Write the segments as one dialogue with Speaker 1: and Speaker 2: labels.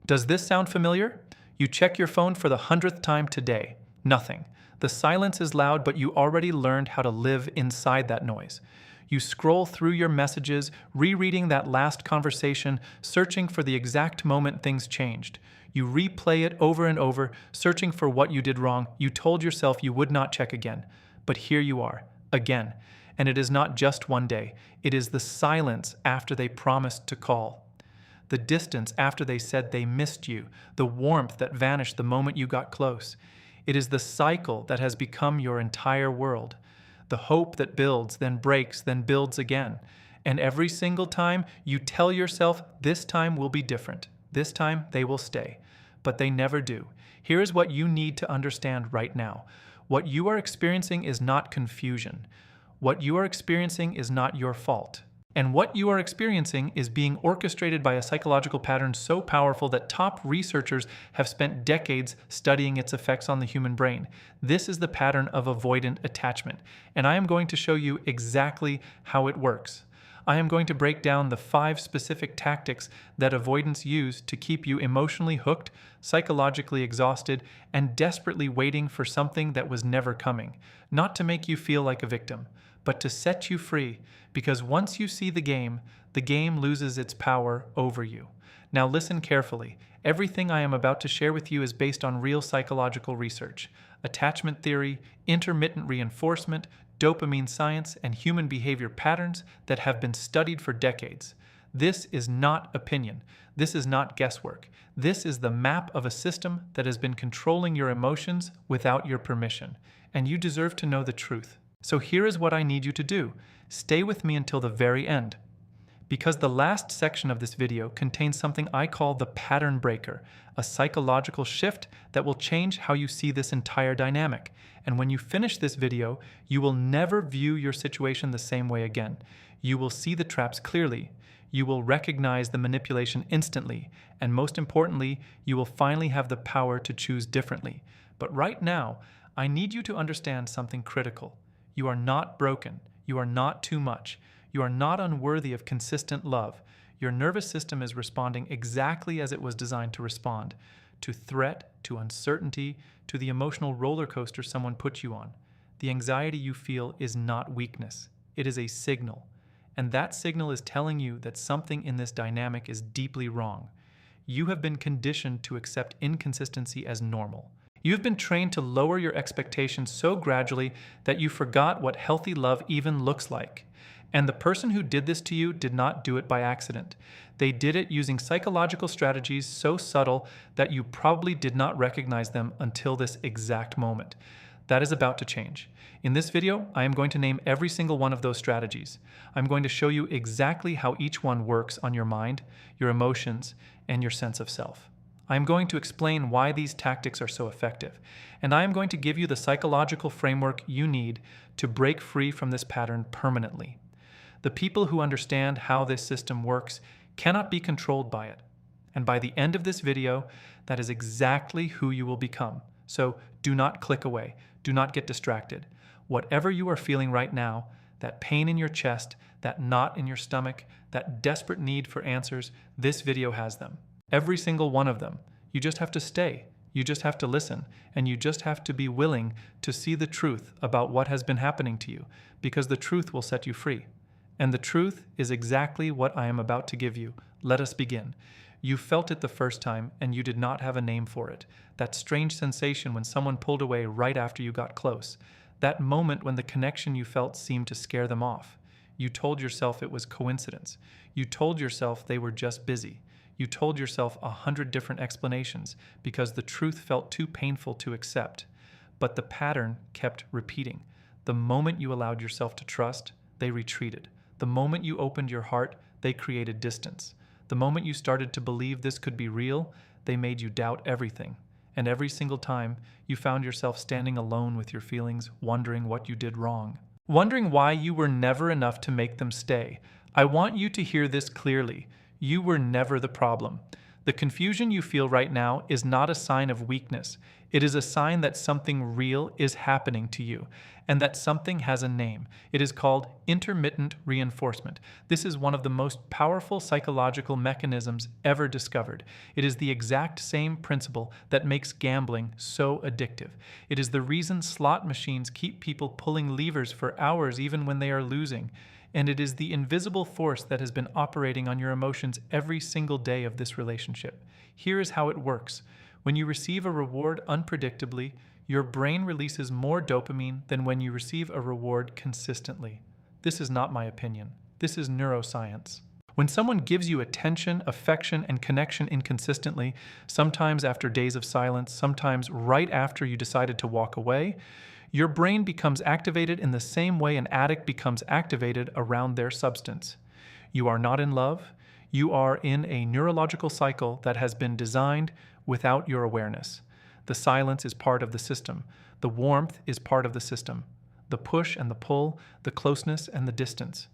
Speaker 1: Does this sound familiar? You check your phone for the 100th time today. Nothing. The silence is loud, but you already learned how to live inside that noise. You scroll through your messages, rereading that last conversation, searching for the exact moment things changed. You replay it over and over, searching for what you did wrong. You told yourself you would not check again. But here you are, again. And it is not just one day. It is the silence after they promised to call. The distance after they said they missed you, the warmth that vanished the moment you got close. It is the cycle that has become your entire world. The hope that builds, then breaks, then builds again. And every single time you tell yourself, this time will be different. This time they will stay. But they never do. Here is what you need to understand right now. What you are experiencing is not confusion. What you are experiencing is not your fault. And what you are experiencing is being orchestrated by a psychological pattern so powerful that top researchers have spent decades studying its effects on the human brain. This is the pattern of avoidant attachment, and I am going to show you exactly how it works. I am going to break down the 5 specific tactics that avoidants use to keep you emotionally hooked, psychologically exhausted, and desperately waiting for something that was never coming. Not to make you feel like a victim, but to set you free, because once you see the game loses its power over you. Now listen carefully. Everything I am about to share with you is based on real psychological research, attachment theory, intermittent reinforcement, dopamine science, and human behavior patterns that have been studied for decades. This is not opinion. This is not guesswork. This is the map of a system that has been controlling your emotions without your permission, and you deserve to know the truth. So here is what I need you to do. Stay with me until the very end, because the last section of this video contains something I call the pattern breaker, a psychological shift that will change how you see this entire dynamic. And when you finish this video, you will never view your situation the same way again. You will see the traps clearly. You will recognize the manipulation instantly. And most importantly, you will finally have the power to choose differently. But right now, I need you to understand something critical. You are not broken. You are not too much. You are not unworthy of consistent love. Your nervous system is responding exactly as it was designed to respond, to threat, to uncertainty, to the emotional roller coaster someone put you on. The anxiety you feel is not weakness. It is a signal. And that signal is telling you that something in this dynamic is deeply wrong. You have been conditioned to accept inconsistency as normal. You have been trained to lower your expectations so gradually that you forgot what healthy love even looks like. And the person who did this to you did not do it by accident. They did it using psychological strategies so subtle that you probably did not recognize them until this exact moment. That is about to change. In this video, I am going to name every single one of those strategies. I'm going to show you exactly how each one works on your mind, your emotions, and your sense of self. I am going to explain why these tactics are so effective, and I am going to give you the psychological framework you need to break free from this pattern permanently. The people who understand how this system works cannot be controlled by it, and by the end of this video, that is exactly who you will become. So do not click away. Do not get distracted. Whatever you are feeling right now, that pain in your chest, that knot in your stomach, that desperate need for answers, this video has them. Every single one of them. You just have to stay. You just have to listen. And you just have to be willing to see the truth about what has been happening to you, because the truth will set you free. And the truth is exactly what I am about to give you. Let us begin. You felt it the first time, and you did not have a name for it. That strange sensation when someone pulled away right after you got close. That moment when the connection you felt seemed to scare them off. You told yourself it was coincidence. You told yourself they were just busy. You told yourself 100 different explanations because the truth felt too painful to accept. But the pattern kept repeating. The moment you allowed yourself to trust, they retreated. The moment you opened your heart, they created distance. The moment you started to believe this could be real, they made you doubt everything. And every single time, you found yourself standing alone with your feelings, wondering what you did wrong. Wondering why you were never enough to make them stay. I want you to hear this clearly. You were never the problem. The confusion you feel right now is not a sign of weakness. It is a sign that something real is happening to you, and that something has a name. It is called intermittent reinforcement. This is one of the most powerful psychological mechanisms ever discovered. It is the exact same principle that makes gambling so addictive. It is the reason slot machines keep people pulling levers for hours even when they are losing. And it is the invisible force that has been operating on your emotions every single day of this relationship. Here is how it works. When you receive a reward unpredictably, your brain releases more dopamine than when you receive a reward consistently. This is not my opinion. This is neuroscience. When someone gives you attention, affection, and connection inconsistently, sometimes after days of silence, sometimes right after you decided to walk away, your brain becomes activated in the same way an addict becomes activated around their substance. You are not in love. You are in a neurological cycle that has been designed without your awareness. The silence is part of the system. The warmth is part of the system. The push and the pull, the closeness and the distance.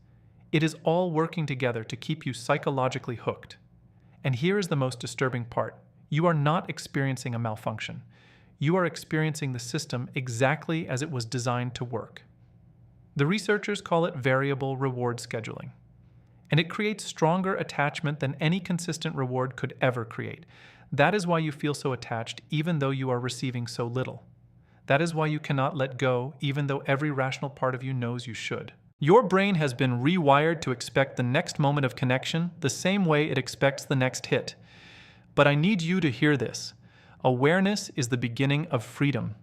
Speaker 1: It is all working together to keep you psychologically hooked. And here is the most disturbing part. You are not experiencing a malfunction. You are experiencing the system exactly as it was designed to work. The researchers call it variable reward scheduling. And it creates stronger attachment than any consistent reward could ever create. That is why you feel so attached even though you are receiving so little. That is why you cannot let go even though every rational part of you knows you should. Your brain has been rewired to expect the next moment of connection the same way it expects the next hit. But I need you to hear this. Awareness is the beginning of freedom.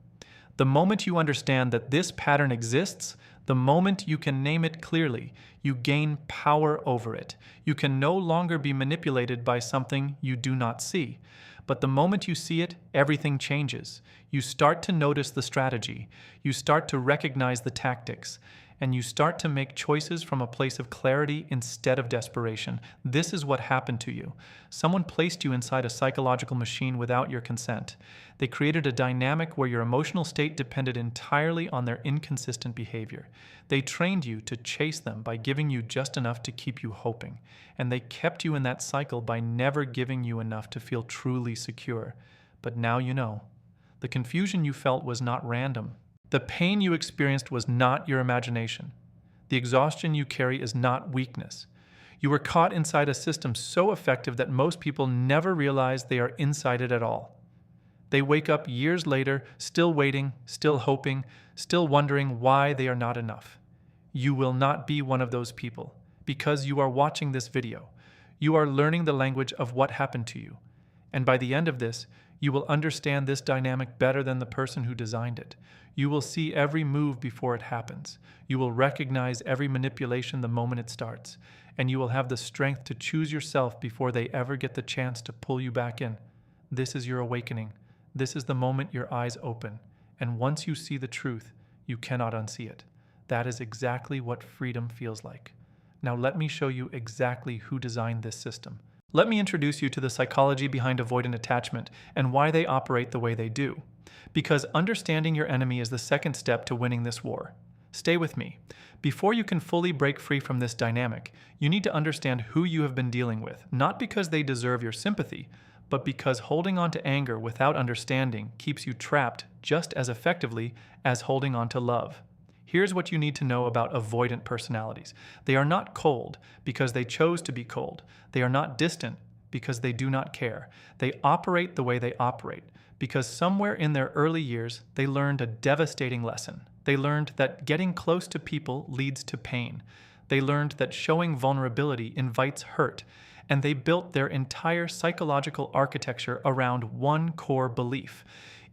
Speaker 1: The moment you understand that this pattern exists, the moment you can name it clearly, you gain power over it. You can no longer be manipulated by something you do not see. But the moment you see it, everything changes. You start to notice the strategy. You start to recognize the tactics. And you start to make choices from a place of clarity instead of desperation. This is what happened to you. Someone placed you inside a psychological machine without your consent. They created a dynamic where your emotional state depended entirely on their inconsistent behavior. They trained you to chase them by giving you just enough to keep you hoping. And they kept you in that cycle by never giving you enough to feel truly secure. But now you know. The confusion you felt was not random. The pain you experienced was not your imagination. The exhaustion you carry is not weakness. You were caught inside a system so effective that most people never realize they are inside it at all. They wake up years later, still waiting, still hoping, still wondering why they are not enough. You will not be one of those people, because you are watching this video. You are learning the language of what happened to you. And by the end of this, you will understand this dynamic better than the person who designed it. You will see every move before it happens. You will recognize every manipulation the moment it starts. And you will have the strength to choose yourself before they ever get the chance to pull you back in. This is your awakening. This is the moment your eyes open. And once you see the truth, you cannot unsee it. That is exactly what freedom feels like. Now let me show you exactly who designed this system. Let me introduce you to the psychology behind avoidant attachment and why they operate the way they do. Because understanding your enemy is the second step to winning this war. Stay with me. Before you can fully break free from this dynamic, you need to understand who you have been dealing with, not because they deserve your sympathy, but because holding on to anger without understanding keeps you trapped just as effectively as holding on to love. Here's what you need to know about avoidant personalities. They are not cold because they chose to be cold. They are not distant because they do not care. They operate the way they operate because somewhere in their early years, they learned a devastating lesson. They learned that getting close to people leads to pain. They learned that showing vulnerability invites hurt. And they built their entire psychological architecture around one core belief.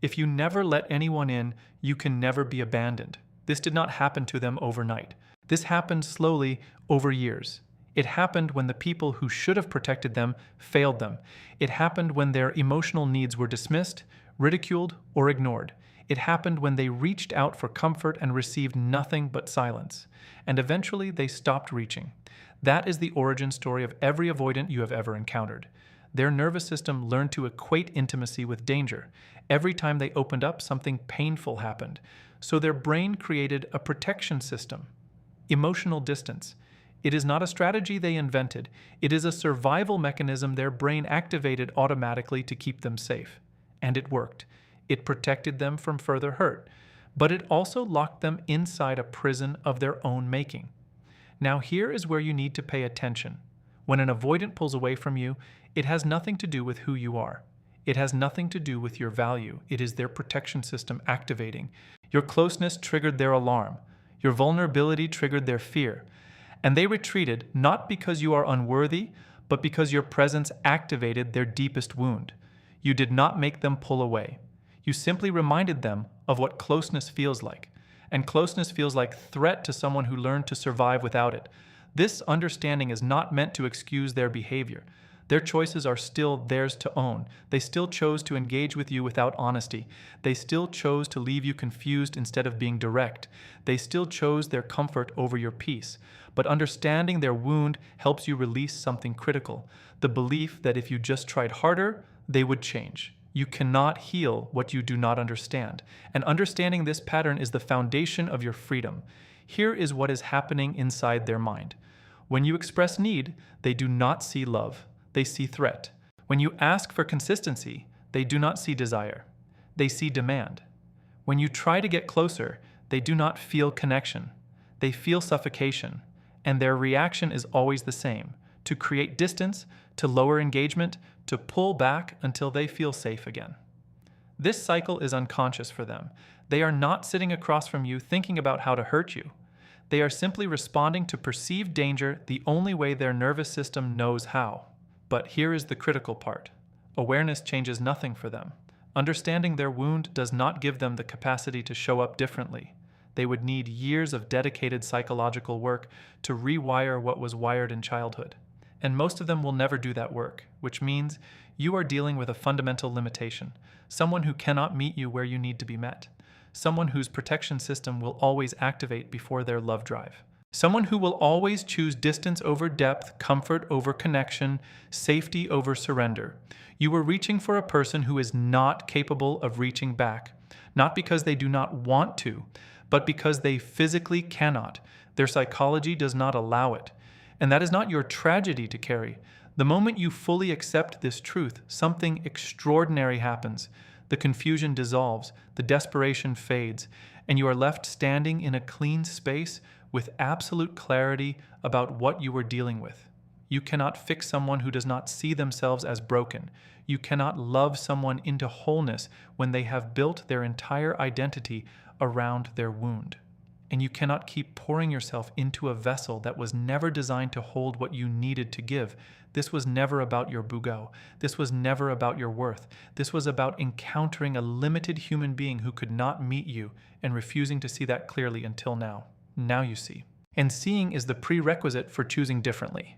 Speaker 1: If you never let anyone in, you can never be abandoned. This did not happen to them overnight. This happened slowly over years. It happened when the people who should have protected them failed them. It happened when their emotional needs were dismissed, ridiculed, or ignored. It happened when they reached out for comfort and received nothing but silence. And eventually they stopped reaching. That is the origin story of every avoidant you have ever encountered. Their nervous system learned to equate intimacy with danger. Every time they opened up, something painful happened. So their brain created a protection system. Emotional distance. It is not a strategy they invented. It is a survival mechanism their brain activated automatically to keep them safe. And it worked. It protected them from further hurt. But it also locked them inside a prison of their own making. Now here is where you need to pay attention. When an avoidant pulls away from you, it has nothing to do with who you are. It has nothing to do with your value. It is their protection system activating. Your closeness triggered their alarm. Your vulnerability triggered their fear. And they retreated not because you are unworthy, but because your presence activated their deepest wound. You did not make them pull away. You simply reminded them of what closeness feels like. And closeness feels like threat to someone who learned to survive without it. This understanding is not meant to excuse their behavior. Their choices are still theirs to own. They still chose to engage with you without honesty. They still chose to leave you confused instead of being direct. They still chose their comfort over your peace. But understanding their wound helps you release something critical, the belief that if you just tried harder, they would change. You cannot heal what you do not understand. And understanding this pattern is the foundation of your freedom. Here is what is happening inside their mind. When you express need, they do not see love. They see threat. When you ask for consistency, they do not see desire. They see demand. When you try to get closer, they do not feel connection. They feel suffocation. And their reaction is always the same: to create distance, to lower engagement, to pull back until they feel safe again. This cycle is unconscious for them. They are not sitting across from you thinking about how to hurt you. They are simply responding to perceived danger the only way their nervous system knows how. But here is the critical part. Awareness changes nothing for them. Understanding their wound does not give them the capacity to show up differently. They would need years of dedicated psychological work to rewire what was wired in childhood. And most of them will never do that work, which means you are dealing with a fundamental limitation, someone who cannot meet you where you need to be met, someone whose protection system will always activate before their love drive. Someone who will always choose distance over depth, comfort over connection, safety over surrender. You are reaching for a person who is not capable of reaching back, not because they do not want to, but because they physically cannot. Their psychology does not allow it. And that is not your tragedy to carry. The moment you fully accept this truth, something extraordinary happens. The confusion dissolves, the desperation fades, and you are left standing in a clean space with absolute clarity about what you were dealing with. You cannot fix someone who does not see themselves as broken. You cannot love someone into wholeness when they have built their entire identity around their wound. And you cannot keep pouring yourself into a vessel that was never designed to hold what you needed to give. This was never about your bugo. This was never about your worth. This was about encountering a limited human being who could not meet you and refusing to see that clearly until now. Now you see. And seeing is the prerequisite for choosing differently.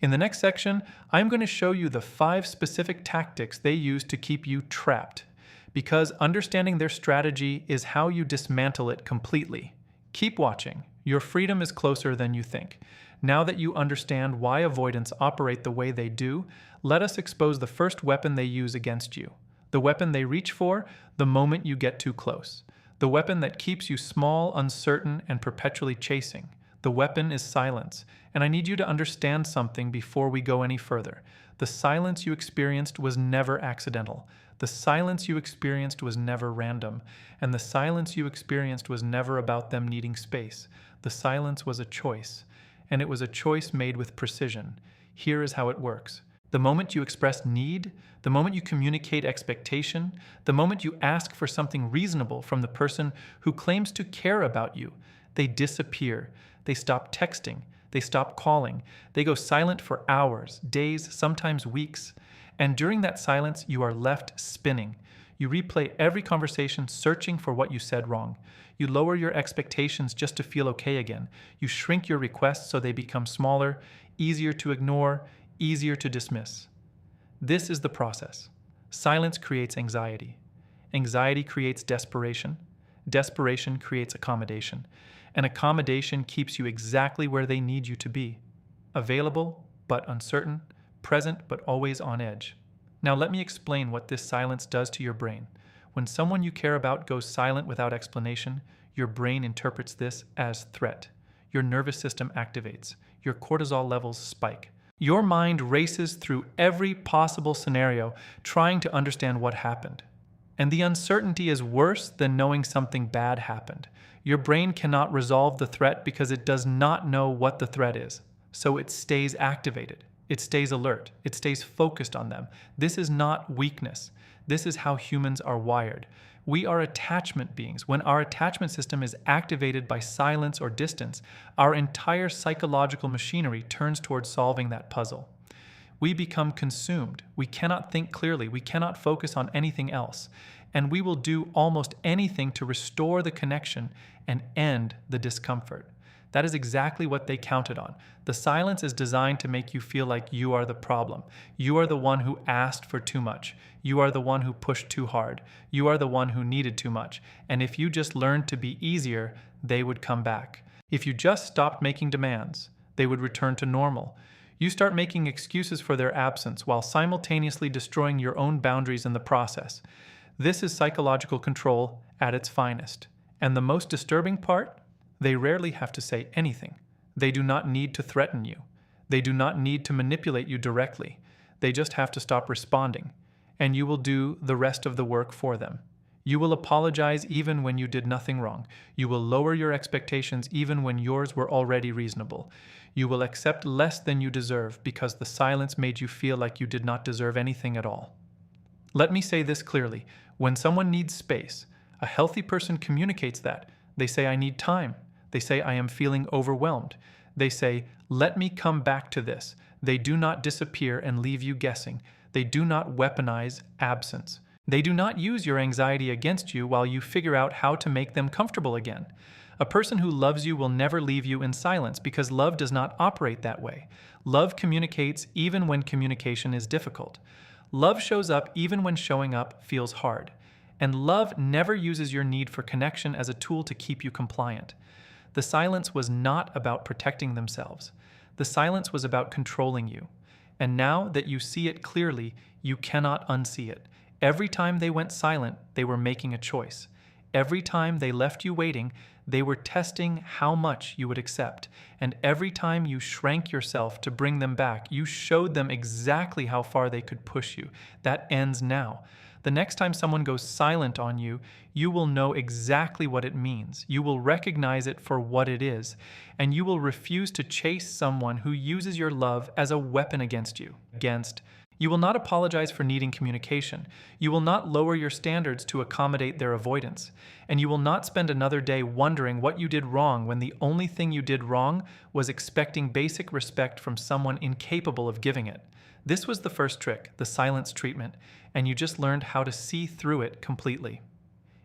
Speaker 1: In the next section, I'm going to show you the 5 specific tactics they use to keep you trapped, because understanding their strategy is how you dismantle it completely. Keep watching. Your freedom is closer than you think. Now that you understand why avoidants operate the way they do, let us expose the first weapon they use against you. The weapon they reach for the moment you get too close. The weapon that keeps you small, uncertain, and perpetually chasing. The weapon is silence. And I need you to understand something before we go any further. The silence you experienced was never accidental. The silence you experienced was never random. And the silence you experienced was never about them needing space. The silence was a choice. And it was a choice made with precision. Here is how it works. The moment you express need, the moment you communicate expectation, the moment you ask for something reasonable from the person who claims to care about you, they disappear. They stop texting. They stop calling. They go silent for hours, days, sometimes weeks. And during that silence, you are left spinning. You replay every conversation searching for what you said wrong. You lower your expectations just to feel okay again. You shrink your requests so they become smaller, easier to ignore, easier to dismiss. This is the process. Silence creates anxiety. Anxiety creates desperation. Desperation creates accommodation. And accommodation keeps you exactly where they need you to be. Available, but uncertain. Present, but always on edge. Now let me explain what this silence does to your brain. When someone you care about goes silent without explanation, your brain interprets this as threat. Your nervous system activates. your cortisol levels spike. Your mind races through every possible scenario, trying to understand what happened. And the uncertainty is worse than knowing something bad happened. Your brain cannot resolve the threat because it does not know what the threat is. So it stays activated. It stays alert. It stays focused on them. This is not weakness. This is how humans are wired. We are attachment beings. When our attachment system is activated by silence or distance, our entire psychological machinery turns towards solving that puzzle. We become consumed. We cannot think clearly. We cannot focus on anything else. And we will do almost anything to restore the connection and end the discomfort. That is exactly what they counted on. The silence is designed to make you feel like you are the problem. You are the one who asked for too much. You are the one who pushed too hard. You are the one who needed too much. And if you just learned to be easier, they would come back. If you just stopped making demands, they would return to normal. You start making excuses for their absence while simultaneously destroying your own boundaries in the process. This is psychological control at its finest. And the most disturbing part? They rarely have to say anything. They do not need to threaten you. They do not need to manipulate you directly. They just have to stop responding, and you will do the rest of the work for them. You will apologize even when you did nothing wrong. You will lower your expectations even when yours were already reasonable. You will accept less than you deserve because the silence made you feel like you did not deserve anything at all. Let me say this clearly. When someone needs space, a healthy person communicates that. They say, I need time. They say, I am feeling overwhelmed. They say, let me come back to this. They do not disappear and leave you guessing. They do not weaponize absence. They do not use your anxiety against you while you figure out how to make them comfortable again. A person who loves you will never leave you in silence because love does not operate that way. Love communicates even when communication is difficult. Love shows up even when showing up feels hard. And love never uses your need for connection as a tool to keep you compliant. The silence was not about protecting themselves. The silence was about controlling you. And now that you see it clearly, you cannot unsee it. Every time they went silent, they were making a choice. Every time they left you waiting, they were testing how much you would accept. And every time you shrank yourself to bring them back, you showed them exactly how far they could push you. That ends now. The next time someone goes silent on you, you will know exactly what it means. You will recognize it for what it is, and you will refuse to chase someone who uses your love as a weapon against you. You will not apologize for needing communication. You will not lower your standards to accommodate their avoidance. And you will not spend another day wondering what you did wrong when the only thing you did wrong was expecting basic respect from someone incapable of giving it. This was the first trick, the silence treatment, and you just learned how to see through it completely.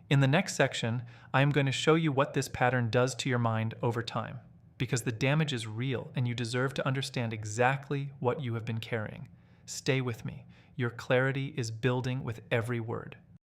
Speaker 1: In the next section, I am going to show you what this pattern does to your mind over time, because the damage is real and you deserve to understand exactly what you have been carrying. Stay with me. Your clarity is building with every word.